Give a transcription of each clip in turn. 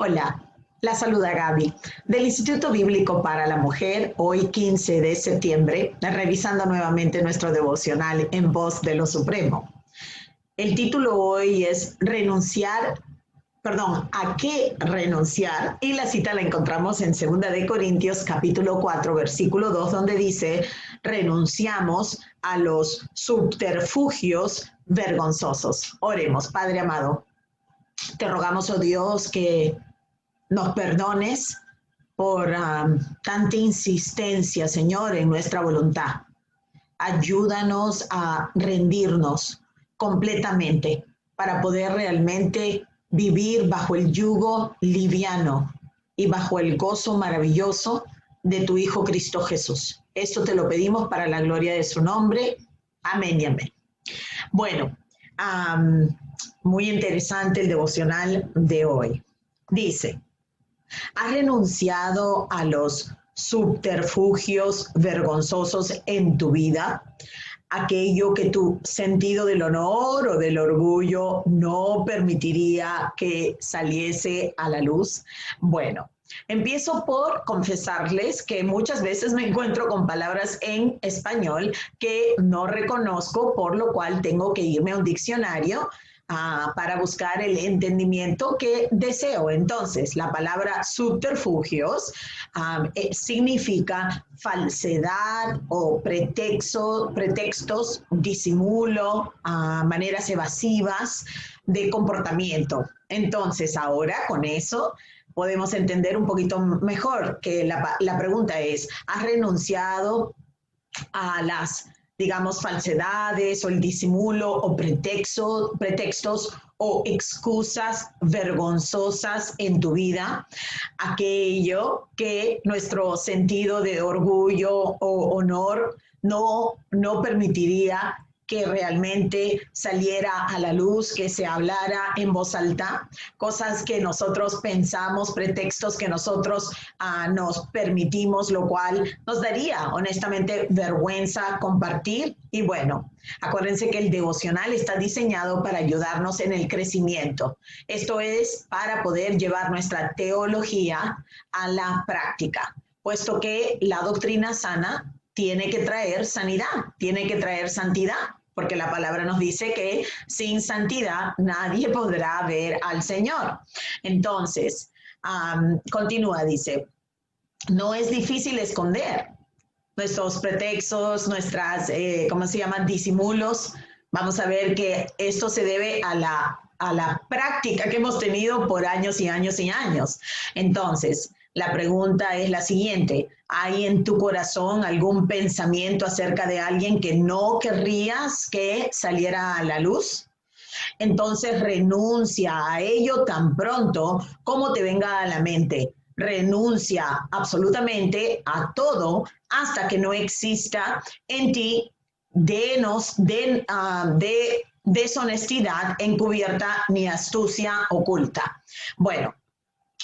Hola, la saluda Gaby del Instituto Bíblico para la Mujer, hoy 15 de septiembre, revisando nuevamente nuestro devocional en voz de lo Supremo. El título hoy es ¿a qué renunciar? Y la cita la encontramos en 2 de Corintios capítulo 4, versículo 2, donde dice, renunciamos a los subterfugios vergonzosos. Oremos, Padre amado, te rogamos, oh Dios, que nos perdones por tanta insistencia, Señor, en nuestra voluntad. Ayúdanos a rendirnos completamente para poder realmente vivir bajo el yugo liviano y bajo el gozo maravilloso de tu Hijo Cristo Jesús. Esto te lo pedimos para la gloria de su nombre. Amén y amén. Bueno, muy interesante el devocional de hoy. Dice, ¿has renunciado a los subterfugios vergonzosos en tu vida? Aquello que tu sentido del honor o del orgullo no permitiría que saliese a la luz. Bueno, empiezo por confesarles que muchas veces me encuentro con palabras en español que no reconozco, por lo cual tengo que irme a un diccionario para buscar el entendimiento que deseo. Entonces, la palabra subterfugios significa falsedad o pretextos, disimulo, maneras evasivas de comportamiento. Entonces, ahora con eso podemos entender un poquito mejor que la pregunta es, ¿has renunciado a las, digamos, falsedades o el disimulo o pretextos o excusas vergonzosas en tu vida? Aquello que nuestro sentido de orgullo o honor no permitiría que realmente saliera a la luz, que se hablara en voz alta, cosas que nosotros pensamos, pretextos que nosotros nos permitimos, lo cual nos daría honestamente vergüenza compartir. Y bueno, acuérdense que el devocional está diseñado para ayudarnos en el crecimiento. Esto es para poder llevar nuestra teología a la práctica, puesto que la doctrina sana tiene que traer sanidad, tiene que traer santidad, porque la palabra nos dice que sin santidad nadie podrá ver al Señor. Entonces, continúa, dice, no es difícil esconder nuestros pretextos, nuestras, disimulos. Vamos a ver que esto se debe a la práctica que hemos tenido por años y años y años. Entonces, la pregunta es la siguiente, ¿hay en tu corazón algún pensamiento acerca de alguien que no querrías que saliera a la luz? Entonces renuncia a ello tan pronto como te venga a la mente. Renuncia absolutamente a todo hasta que no exista en ti de deshonestidad encubierta ni astucia oculta. Bueno,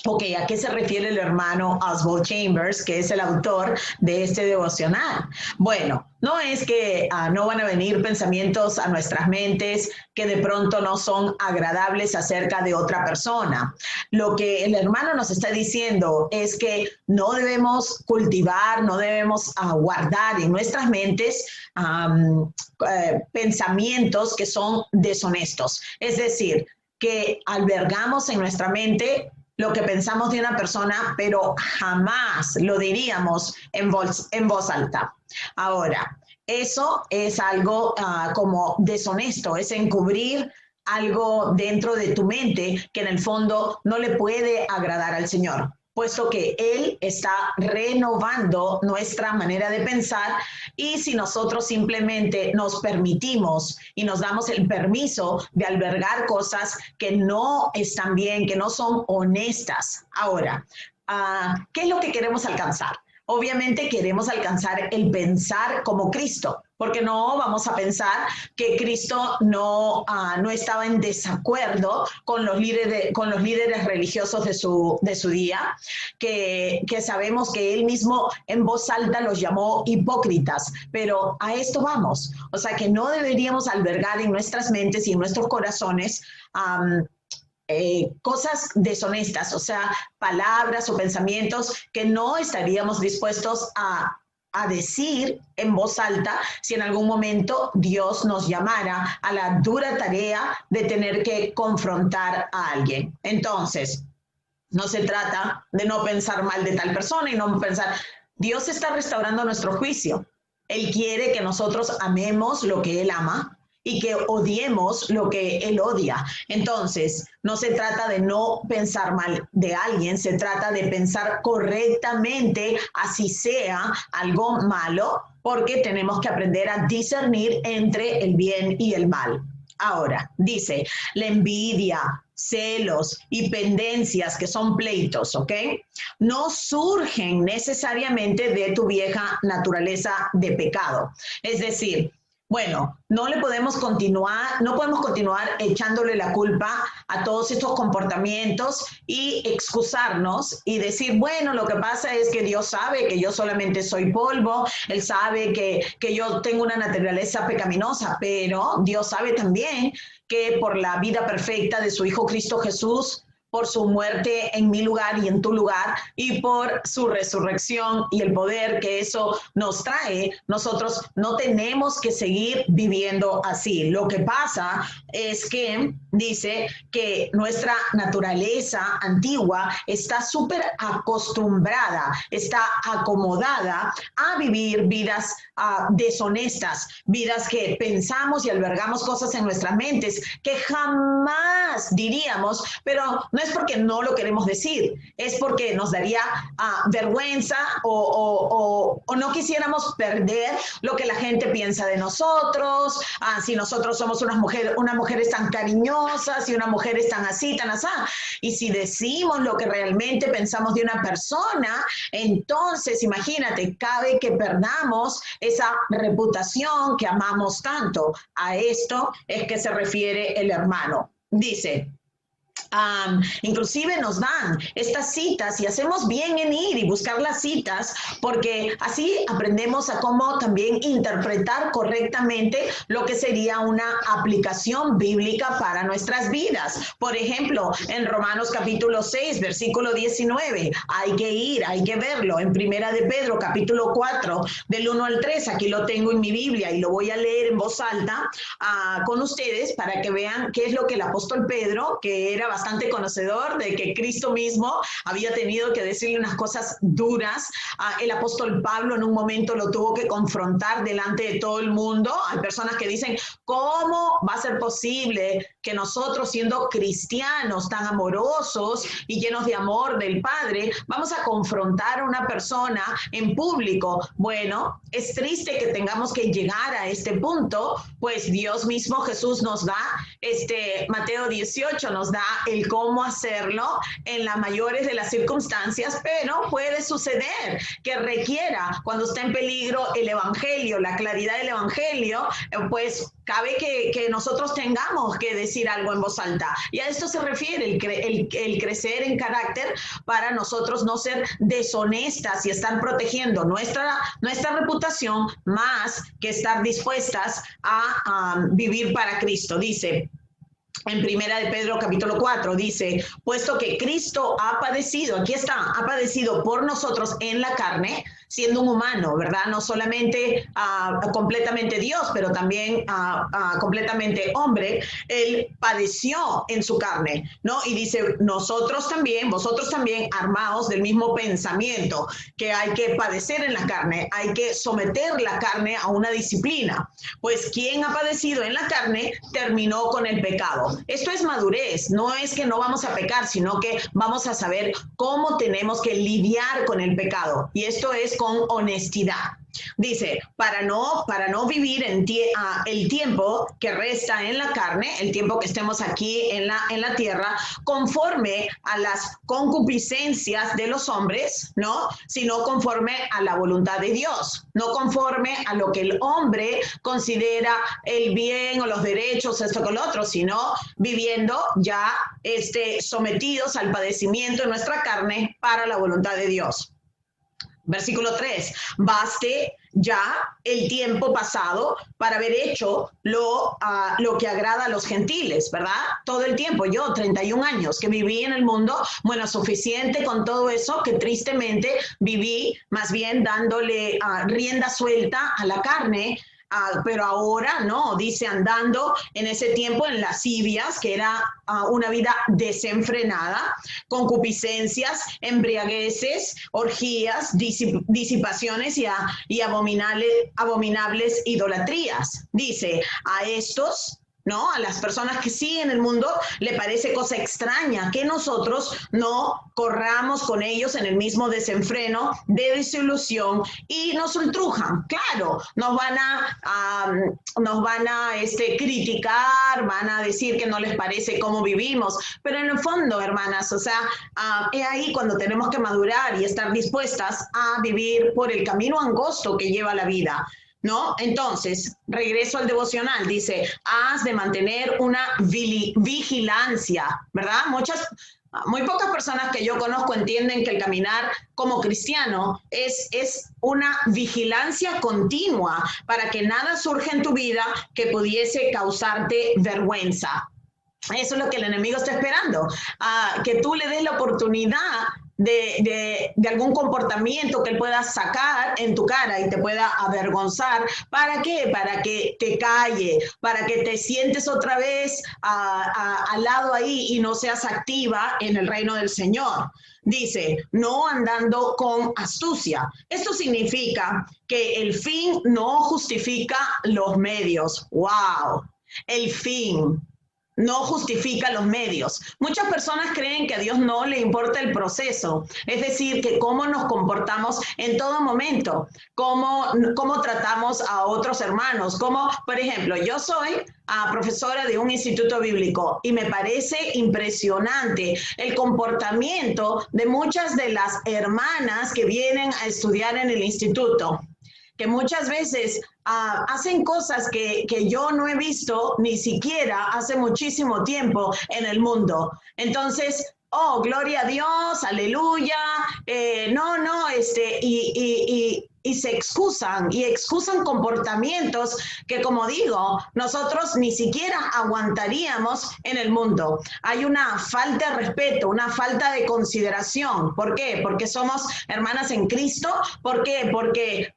ok, ¿a qué se refiere el hermano Oswald Chambers, que es el autor de este devocional? Bueno, no es que no van a venir pensamientos a nuestras mentes que de pronto no son agradables acerca de otra persona. Lo que el hermano nos está diciendo es que no debemos cultivar, no debemos guardar en nuestras mentes pensamientos que son deshonestos. Es decir, que albergamos en nuestra mente lo que pensamos de una persona, pero jamás lo diríamos en voz alta. Ahora, eso es algo como deshonesto, es encubrir algo dentro de tu mente que en el fondo no le puede agradar al Señor, puesto que Él está renovando nuestra manera de pensar, y si nosotros simplemente nos permitimos y nos damos el permiso de albergar cosas que no están bien, que no son honestas. Ahora, ¿qué es lo que queremos alcanzar? Obviamente queremos alcanzar el pensar como Cristo, porque no vamos a pensar que Cristo no estaba en desacuerdo con los líderes religiosos de su día, que sabemos que él mismo en voz alta los llamó hipócritas, pero a esto vamos. O sea que no deberíamos albergar en nuestras mentes y en nuestros corazones cosas deshonestas, o sea, palabras o pensamientos que no estaríamos dispuestos a decir en voz alta si en algún momento Dios nos llamara a la dura tarea de tener que confrontar a alguien. Entonces, no se trata de no pensar mal de tal persona y no pensar, Dios está restaurando nuestro juicio. Él quiere que nosotros amemos lo que Él ama y que odiemos lo que Él odia. Entonces, no se trata de no pensar mal de alguien, se trata de pensar correctamente, así sea algo malo, porque tenemos que aprender a discernir entre el bien y el mal. Ahora, dice, la envidia, celos y pendencias, que son pleitos, ¿ok? No surgen necesariamente de tu vieja naturaleza de pecado. Es decir, bueno, no podemos continuar echándole la culpa a todos estos comportamientos y excusarnos y decir, bueno, lo que pasa es que Dios sabe que yo solamente soy polvo, Él sabe que yo tengo una naturaleza pecaminosa, pero Dios sabe también que por la vida perfecta de su Hijo Cristo Jesús, por su muerte en mi lugar y en tu lugar, y por su resurrección y el poder que eso nos trae, nosotros no tenemos que seguir viviendo así. Lo que pasa es que dice que nuestra naturaleza antigua está súper acostumbrada, está acomodada a vivir vidas deshonestas, vidas que pensamos y albergamos cosas en nuestras mentes que jamás diríamos, pero no es porque no lo queremos decir, es porque nos daría vergüenza o no quisiéramos perder lo que la gente piensa de nosotros, si nosotros somos unas mujeres tan cariñosas y unas mujeres tan así, tan así. Y si decimos lo que realmente pensamos de una persona, entonces imagínate, cabe que perdamos esa reputación que amamos tanto. A esto es que se refiere el hermano. Dice, inclusive nos dan estas citas y hacemos bien en ir y buscar las citas porque así aprendemos a cómo también interpretar correctamente lo que sería una aplicación bíblica para nuestras vidas. Por ejemplo, en Romanos capítulo 6, versículo 19, hay que ir, hay que verlo. En Primera de Pedro capítulo 4, del 1 al 3, aquí lo tengo en mi Biblia y lo voy a leer en voz alta con ustedes para que vean qué es lo que el apóstol Pedro, que era bastante conocedor de que Cristo mismo había tenido que decirle unas cosas duras. El apóstol Pablo en un momento lo tuvo que confrontar delante de todo el mundo. Hay personas que dicen, ¿cómo va a ser posible que nosotros, siendo cristianos tan amorosos y llenos de amor del Padre, vamos a confrontar a una persona en público? Bueno, es triste que tengamos que llegar a este punto, pues Dios mismo, Jesús, nos da, Mateo 18 nos da el cómo hacerlo en las mayores de las circunstancias, pero puede suceder que requiera, cuando está en peligro el evangelio, la claridad del evangelio, pues cabe que nosotros tengamos que decir algo en voz alta. Y a esto se refiere el crecer en carácter para nosotros no ser deshonestas y estar protegiendo nuestra reputación más que estar dispuestas a vivir para Cristo. Dice, en Primera de Pedro capítulo 4 dice, puesto que Cristo ha padecido, aquí está, ha padecido por nosotros en la carne, siendo un humano, ¿verdad? No solamente completamente Dios, pero también completamente hombre, Él padeció en su carne, ¿no? Y dice, vosotros también, armaos del mismo pensamiento, que hay que padecer en la carne, hay que someter la carne a una disciplina, pues quien ha padecido en la carne terminó con el pecado. Esto es madurez, no es que no vamos a pecar, sino que vamos a saber cómo tenemos que lidiar con el pecado, y esto es con honestidad. Dice, para no vivir el tiempo que resta en la carne, el tiempo que estemos aquí en la tierra, conforme a las concupiscencias de los hombres, ¿no? Sino conforme a la voluntad de Dios, no conforme a lo que el hombre considera el bien o los derechos, esto con lo otro, sino viviendo ya sometidos al padecimiento de nuestra carne para la voluntad de Dios. Versículo 3, baste ya el tiempo pasado para haber hecho lo que agrada a los gentiles, ¿verdad? Todo el tiempo, yo 31 años que viví en el mundo, bueno, suficiente con todo eso que tristemente viví más bien dándole rienda suelta a la carne. Pero ahora no, dice andando en ese tiempo en lascivias, que era una vida desenfrenada, concupiscencias, embriagueces, orgías, disipaciones y abominables idolatrías. Dice, a estos, ¿no? A las personas que siguen el mundo le parece cosa extraña que nosotros no corramos con ellos en el mismo desenfreno de desilusión y nos ultrujan. Claro, nos van a criticar, van a decir que no les parece cómo vivimos, pero en el fondo, hermanas, o sea, es ahí cuando tenemos que madurar y estar dispuestas a vivir por el camino angosto que lleva la vida, ¿no? Entonces, regreso al devocional, dice, has de mantener una vigilancia, ¿verdad? Muy pocas personas que yo conozco entienden que el caminar como cristiano es una vigilancia continua para que nada surja en tu vida que pudiese causarte vergüenza. Eso es lo que el enemigo está esperando, que tú le des la oportunidad de algún comportamiento que él pueda sacar en tu cara y te pueda avergonzar. ¿Para qué? Para que te calle, para que te sientes otra vez al lado ahí y no seas activa en el reino del Señor. Dice, no andando con astucia. Esto significa que el fin no justifica los medios. ¡Wow! El fin no justifica los medios. Muchas personas creen que a Dios no le importa el proceso, es decir, que cómo nos comportamos en todo momento, cómo tratamos a otros hermanos, como, por ejemplo, yo soy profesora de un instituto bíblico y me parece impresionante el comportamiento de muchas de las hermanas que vienen a estudiar en el instituto, que muchas veces hacen cosas que yo no he visto ni siquiera hace muchísimo tiempo en el mundo. Entonces, oh, gloria a Dios, aleluya, y se excusan comportamientos que, como digo, nosotros ni siquiera aguantaríamos en el mundo. Hay una falta de respeto, una falta de consideración. ¿Por qué? Porque somos hermanas en Cristo. ¿Por qué? Porque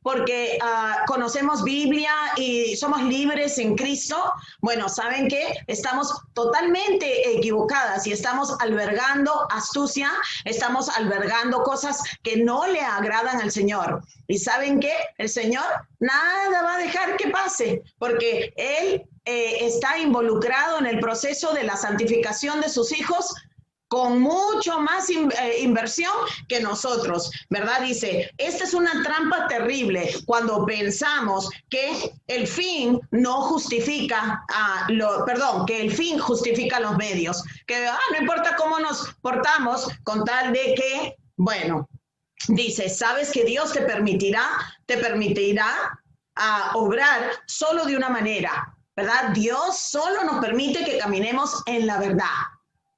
conocemos Biblia y somos libres en Cristo. Bueno, ¿saben qué? Estamos totalmente equivocadas y estamos albergando astucia, estamos albergando cosas que no le agradan al Señor. ¿Y saben qué? El Señor nada va a dejar que pase, porque Él está involucrado en el proceso de la santificación de sus hijos con mucho más inversión que nosotros, ¿verdad? Dice, esta es una trampa terrible cuando pensamos que el fin no justifica, que el fin justifica los medios, que no importa cómo nos portamos con tal de que, bueno, dice, sabes que Dios te permitirá obrar solo de una manera, ¿verdad? Dios solo nos permite que caminemos en la verdad,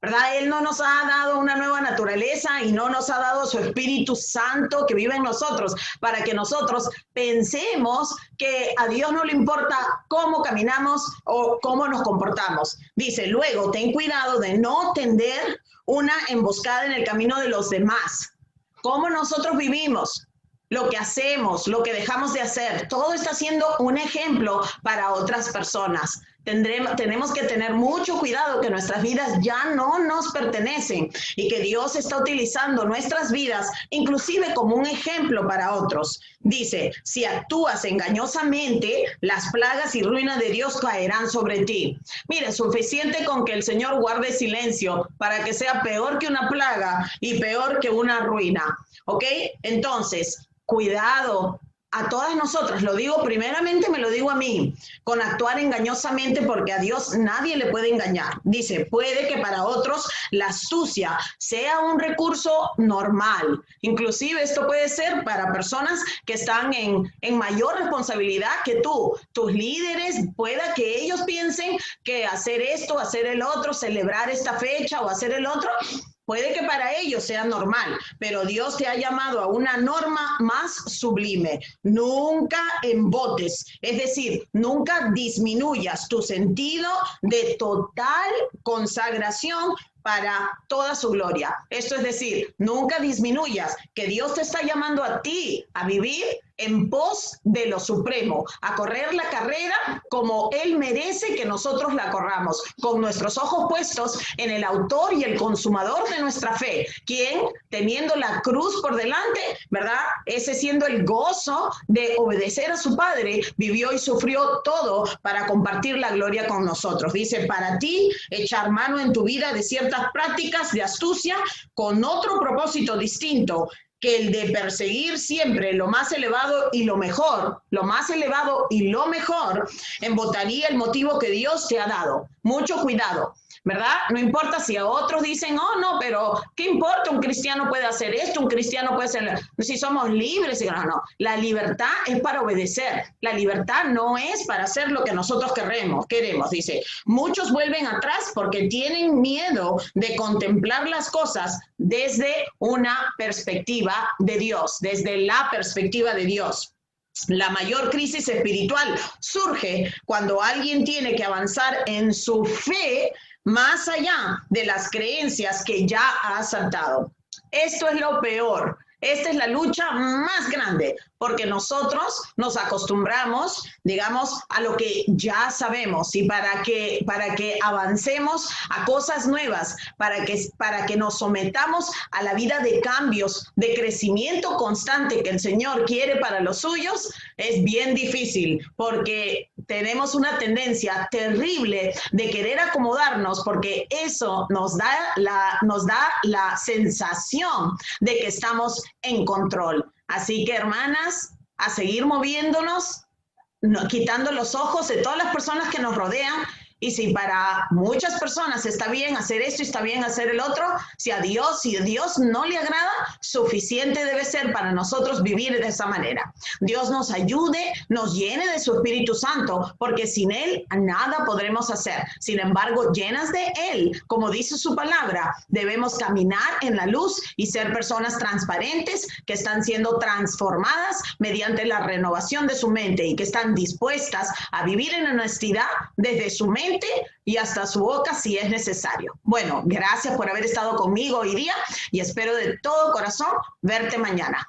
¿verdad? Él no nos ha dado una nueva naturaleza y no nos ha dado su Espíritu Santo que vive en nosotros para que nosotros pensemos que a Dios no le importa cómo caminamos o cómo nos comportamos. Dice, luego, ten cuidado de no tender una emboscada en el camino de los demás. Cómo nosotros vivimos, lo que hacemos, lo que dejamos de hacer, todo está siendo un ejemplo para otras personas. Tenemos que tener mucho cuidado que nuestras vidas ya no nos pertenecen y que Dios está utilizando nuestras vidas inclusive como un ejemplo para otros. Dice, si actúas engañosamente, las plagas y ruinas de Dios caerán sobre ti. Mire, suficiente con que el Señor guarde silencio para que sea peor que una plaga y peor que una ruina. ¿Ok? Entonces, cuidado. A todas nosotras, lo digo primeramente, me lo digo a mí, con actuar engañosamente, porque a Dios nadie le puede engañar. Dice, puede que para otros la astucia sea un recurso normal. Inclusive esto puede ser para personas que están en mayor responsabilidad que tú. Tus líderes, pueda que ellos piensen que hacer esto, hacer el otro, celebrar esta fecha o hacer el otro, Puede que para ellos sea normal, pero Dios te ha llamado a una norma más sublime. Nunca embotes, es decir, nunca disminuyas tu sentido de total consagración para toda su gloria. Esto es decir, nunca disminuyas que Dios te está llamando a ti a vivir en pos de lo supremo, a correr la carrera como Él merece que nosotros la corramos, con nuestros ojos puestos en el autor y el consumador de nuestra fe, quien, teniendo la cruz por delante, ¿verdad? Ese siendo el gozo de obedecer a su Padre, vivió y sufrió todo para compartir la gloria con nosotros. Dice, para ti, echar mano en tu vida de ciertas prácticas de astucia con otro propósito distinto, que el de perseguir siempre lo más elevado y lo mejor, lo más elevado y lo mejor, embotaría el motivo que Dios te ha dado. Mucho cuidado, ¿verdad? No importa si a otros dicen, oh, no, pero ¿qué importa? Un cristiano puede hacer esto, un cristiano puede hacer, si somos libres. No, no, la libertad es para obedecer. La libertad no es para hacer lo que nosotros queremos. Dice, muchos vuelven atrás porque tienen miedo de contemplar las cosas desde una perspectiva de Dios, desde la perspectiva de Dios. La mayor crisis espiritual surge cuando alguien tiene que avanzar en su fe más allá de las creencias que ya ha saltado. Esto es lo peor. Esta es la lucha más grande, porque nosotros nos acostumbramos, digamos, a lo que ya sabemos, y para que avancemos a cosas nuevas, para que nos sometamos a la vida de cambios, de crecimiento constante que el Señor quiere para los suyos, es bien difícil, porque tenemos una tendencia terrible de querer acomodarnos, porque eso nos da la sensación de que estamos en control. Así que, hermanas, a seguir moviéndonos, quitando los ojos de todas las personas que nos rodean. Y si para muchas personas está bien hacer esto y está bien hacer el otro, si a Dios no le agrada, suficiente debe ser para nosotros vivir de esa manera. Dios nos ayude, nos llene de su Espíritu Santo, porque sin Él nada podremos hacer. Sin embargo, llenas de Él, como dice su palabra, debemos caminar en la luz y ser personas transparentes que están siendo transformadas mediante la renovación de su mente y que están dispuestas a vivir en honestidad desde su mente y hasta su boca si es necesario. Bueno, gracias por haber estado conmigo hoy día y espero de todo corazón verte mañana.